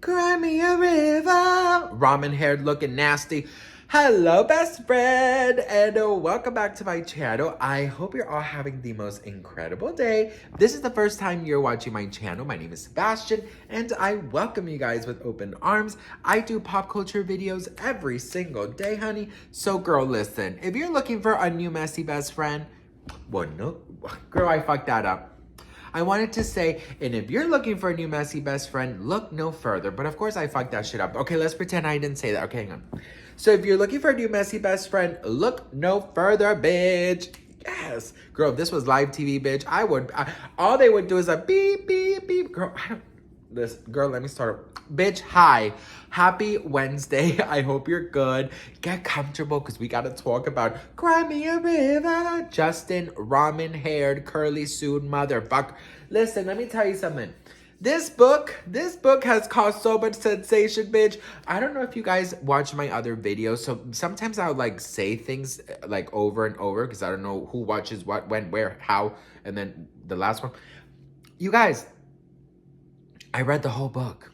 Cry me a river. Ramen haired looking nasty. Hello, best friend, and welcome back to my channel. I hope you're all having the most incredible day. This is the first time you're watching my channel. My name is Sebastian, and I welcome you guys with open arms. I do pop culture videos every single day, honey. So, girl, listen. If you're looking for a new messy best friend, well, no, girl, I fucked that up. I wanted to say, and if you're looking for a new messy best friend, look no further. But of course, I fucked that shit up. Okay, let's pretend I didn't say that. Okay, hang on. So if you're looking for a new messy best friend, look no further, bitch. Yes. Girl, if this was live TV, bitch, all they would do is a beep, beep, beep. Girl, girl, let me start. Bitch, hi. Happy Wednesday. I hope you're good. Get comfortable because we got to talk about Cry Me a River. Justin, ramen-haired, curly-sued motherfucker. Listen, let me tell you something. This book has caused so much sensation, bitch. I don't know if you guys watch my other videos. So sometimes I'll like say things like over and over because I don't know who watches what, when, where, how. And then the last one. You guys, I read the whole book.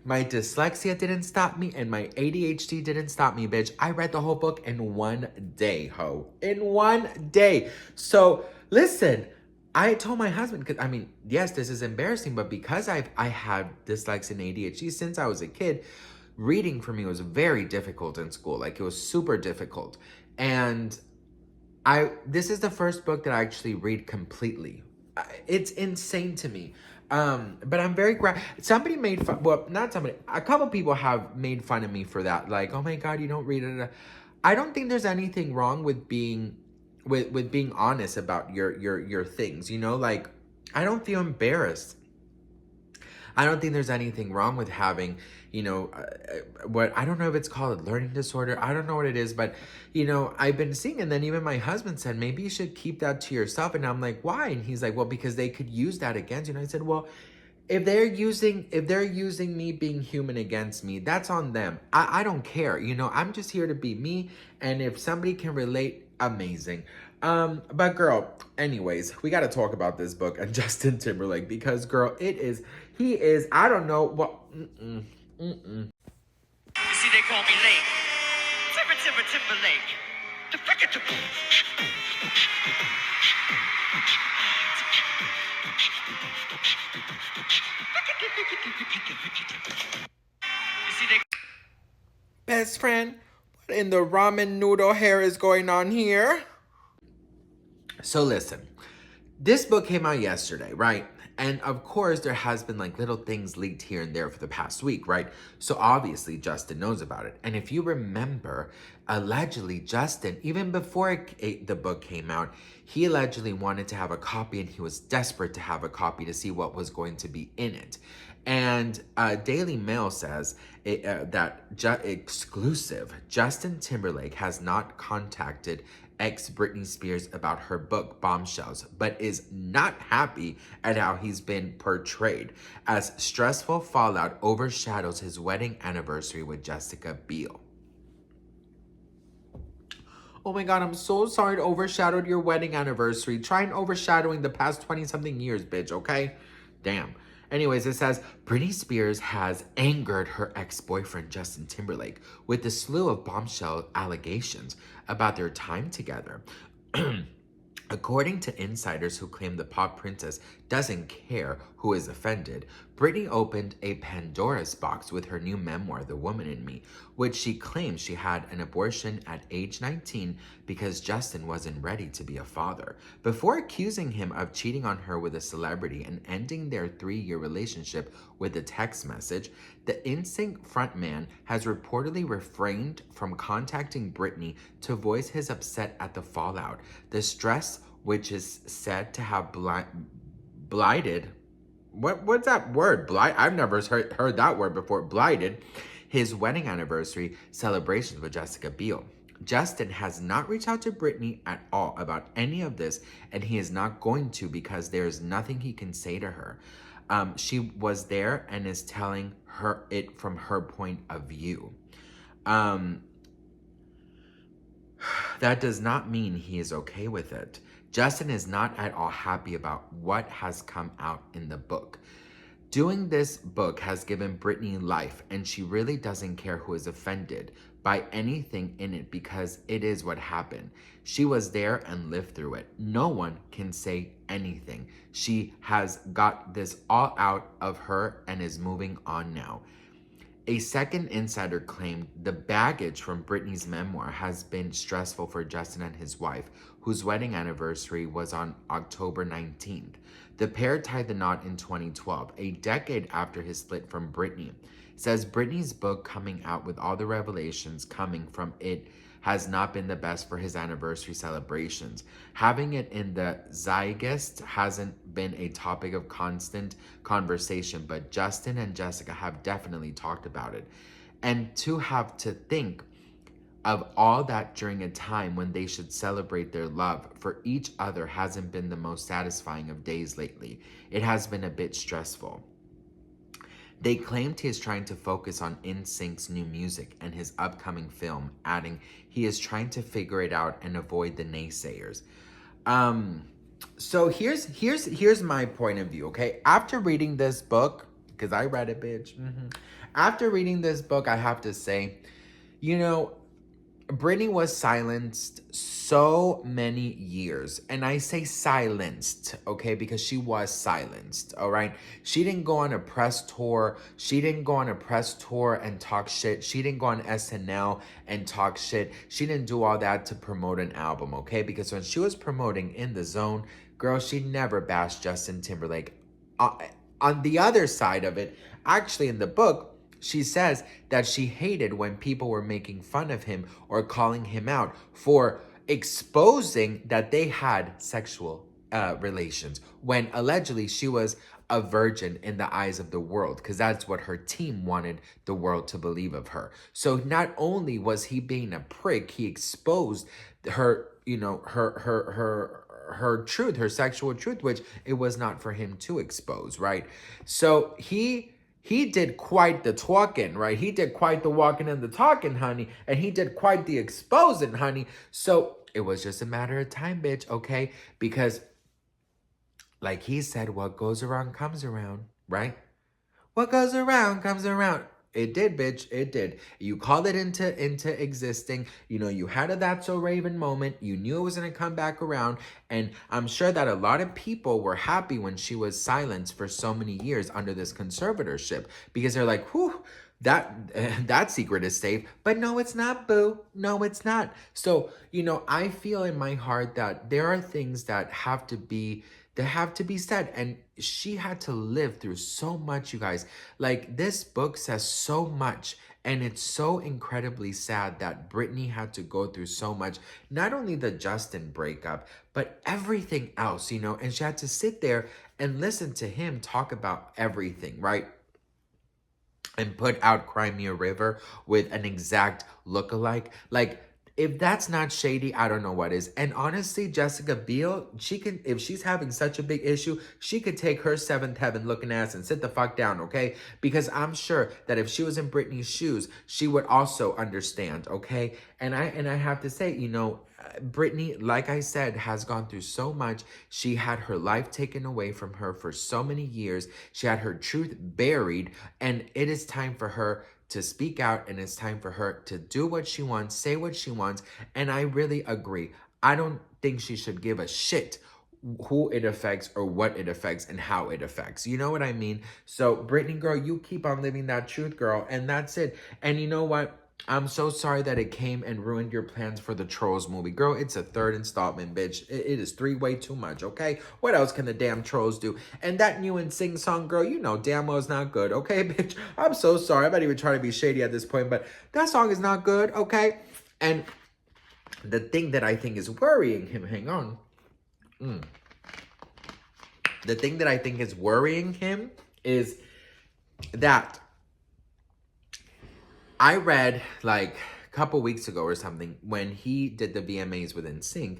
My dyslexia didn't stop me and my ADHD didn't stop me, bitch. I read the whole book in one day, ho. In one day. So, listen, I told my husband, because, I mean, yes, this is embarrassing, but because I had dyslexia and ADHD since I was a kid, reading for me was very difficult in school. Like, it was super difficult. And this is the first book that I actually read completely. It's insane to me. But I'm very glad. Somebody made fun, well, not somebody, a couple people have made fun of me for that. Like, oh my God, you don't read it. I don't think there's anything wrong with being, with being honest about your things, you know? Like, I don't feel embarrassed. I don't think there's anything wrong with having, you know, what, I don't know if it's called a learning disorder. I don't know what it is, but, you know, I've been seeing, and then even my husband said, maybe you should keep that to yourself. And I'm like, why? And he's like, well, because they could use that against you. And I said, well, if they're using me being human against me, that's on them. I don't care. You know, I'm just here to be me. And if somebody can relate, amazing. But girl, anyways, we got to talk about this book and Justin Timberlake because girl, he is, I don't know what, You see, they call me late. Timberlake. best friend, what in the ramen noodle hair is going on here? So listen, this book came out yesterday, right? And of course, there has been like little things leaked here and there for the past week, right? So obviously, Justin knows about it. And if you remember, allegedly, Justin, even before the book came out, he allegedly wanted to have a copy and he was desperate to have a copy to see what was going to be in it. And Daily Mail says that exclusive, Justin Timberlake has not contacted ex-Britney Spears about her book, Bombshells, but is not happy at how he's been portrayed, as stressful fallout overshadows his wedding anniversary with Jessica Biel. Oh my God, I'm so sorry it overshadowed your wedding anniversary. Try and overshadowing the past 20-something years, bitch, okay? Damn. Anyways, it says, Britney Spears has angered her ex-boyfriend Justin Timberlake with a slew of bombshell allegations about their time together. According to insiders who claim the pop princess doesn't care who is offended, Britney opened a Pandora's box with her new memoir, The Woman in Me, which she claims she had an abortion at age 19 because Justin wasn't ready to be a father. Before accusing him of cheating on her with a celebrity and ending their 3-year relationship with a text message, the NSYNC frontman has reportedly refrained from contacting Britney to voice his upset at the fallout. The stress, which is said to have blighted, what's that word? I've never heard that word before. Blighted his wedding anniversary celebrations with Jessica Biel. Justin has not reached out to Britney at all about any of this, and he is not going to because there is nothing he can say to her. She was there and is telling her it from her point of view. That does not mean he is okay with it. Justin is not at all happy about what has come out in the book. Doing this book has given Britney life, and she really doesn't care who is offended by anything in it because it is what happened. She was there and lived through it. No one can say anything. She has got this all out of her and is moving on now. A second insider claimed the baggage from Britney's memoir has been stressful for Justin and his wife, whose wedding anniversary was on October 19th. The pair tied the knot in 2012, a decade after his split from Britney. Says Britney's book coming out with all the revelations coming from it has not been the best for his anniversary celebrations. Having it in the zeitgeist hasn't been a topic of constant conversation, but Justin and Jessica have definitely talked about it. And to have to think of all that during a time when they should celebrate their love for each other hasn't been the most satisfying of days lately. It has been a bit stressful. They claimed he is trying to focus on NSYNC's new music and his upcoming film, adding he is trying to figure it out and avoid the naysayers. So here's my point of view, okay? After reading this book, because I read it, bitch. After reading this book, I have to say, you know, Britney was silenced so many years. And I say silenced, okay, because she was silenced, all right? She didn't go on a press tour. She didn't go on a press tour and talk shit. She didn't go on SNL and talk shit. She didn't do all that to promote an album, okay? Because when she was promoting In the Zone, girl, she never bashed Justin Timberlake. On the other side of it, actually in the book, she says that she hated when people were making fun of him or calling him out for exposing that they had sexual relations when allegedly she was a virgin in the eyes of the world, because that's what her team wanted the world to believe of her. So not only was he being a prick, he exposed her, you know, her truth, her sexual truth, which it was not for him to expose, right? So he did quite the talking, right? He did quite the walking and the talking, honey. And he did quite the exposing, honey. So it was just a matter of time, bitch, okay? Because like he said, what goes around comes around, right? What goes around comes around. It did, bitch. It did. You called it into existing. You know, you had a That's So Raven moment. You knew it was going to come back around. And I'm sure that a lot of people were happy when she was silenced for so many years under this conservatorship. Because they're like, whew, that secret is safe. But no, it's not, boo. No, it's not. So, you know, I feel in my heart that there are things that have to be said. And she had to live through so much, you guys. Like, this book says so much, and it's so incredibly sad that Britney had to go through so much. Not only the Justin breakup, but everything else, you know. And she had to sit there and listen to him talk about everything, right? And put out Cry Me a River with an exact lookalike. Like, if that's not shady, I don't know what is. And honestly, Jessica Biel, she can, if she's having such a big issue, she could take her seventh heaven looking ass and sit the fuck down, okay? Because I'm sure that if she was in Britney's shoes, she would also understand, okay? And I have to say, you know, Britney, like I said, has gone through so much. She had her life taken away from her for so many years. She had her truth buried, and it is time for her to speak out, and it's time for her to do what she wants, say what she wants. And I really agree. I don't think she should give a shit who it affects or what it affects and how it affects. You know what I mean? So Britney, girl, you keep on living that truth, girl. And that's it. And you know what? I'm so sorry that it came and ruined your plans for the Trolls movie. Girl, it's a third installment, bitch. It is 3 way too much, okay? What else can the damn Trolls do? And that new NSYNC song, girl, you know damn well it's not good, okay, bitch? I'm so sorry. I'm not even trying to be shady at this point, but that song is not good, okay? And the thing that I think is worrying him, hang on. The thing that I think is worrying him is that I read like a couple weeks ago or something when he did the VMAs with NSYNC,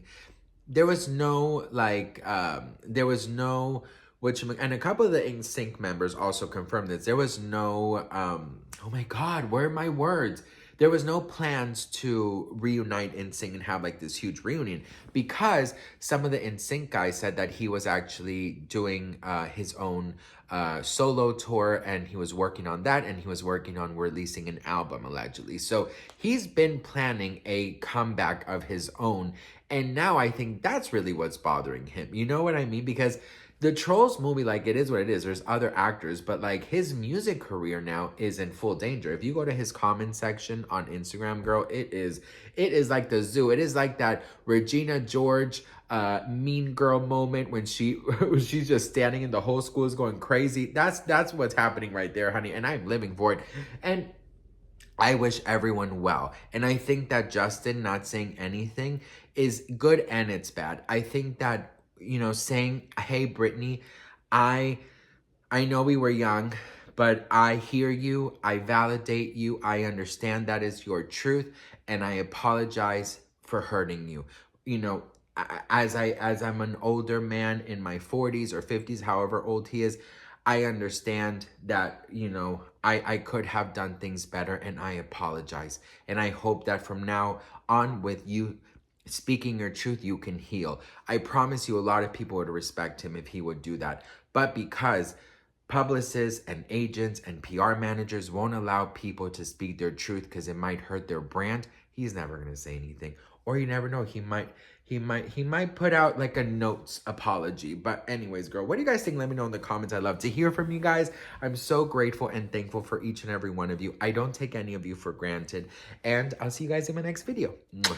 there was no like, and a couple of the NSYNC members also confirmed this. There was no, oh my God, where are my words? there was no plans to reunite NSYNC and have like this huge reunion, because some of the NSYNC guys said that he was actually doing his own solo tour, and he was working on that, and he was working on releasing an album allegedly. So he's been planning a comeback of his own, and now I think that's really what's bothering him. You know what I mean? Because the Trolls movie, like, it is what it is. There's other actors, but like his music career now is in full danger. If you go to his comment section on Instagram, girl, it is like the zoo. It is like that Regina George mean girl moment when she's just standing and the whole school is going crazy. That's what's happening right there, honey, and I'm living for it. And I wish everyone well. And I think that Justin not saying anything is good and it's bad. I think that, you know, saying, hey, Britney, I know we were young, but I hear you, I validate you, I understand that is your truth, and I apologize for hurting you. You know, as I'm an older man in my 40s or 50s, however old he is, I understand that, you know, I could have done things better, and I apologize. And I hope that from now on, with you speaking your truth, you can heal. I promise you a lot of people would respect him if he would do that. But because publicists and agents and PR managers won't allow people to speak their truth because it might hurt their brand, he's never going to say anything. Or you never know, he might put out like a notes apology. But anyways, girl, what do you guys think? Let me know in the comments. I'd love to hear from you guys. I'm so grateful and thankful for each and every one of you. I don't take any of you for granted. And I'll see you guys in my next video. Mwah.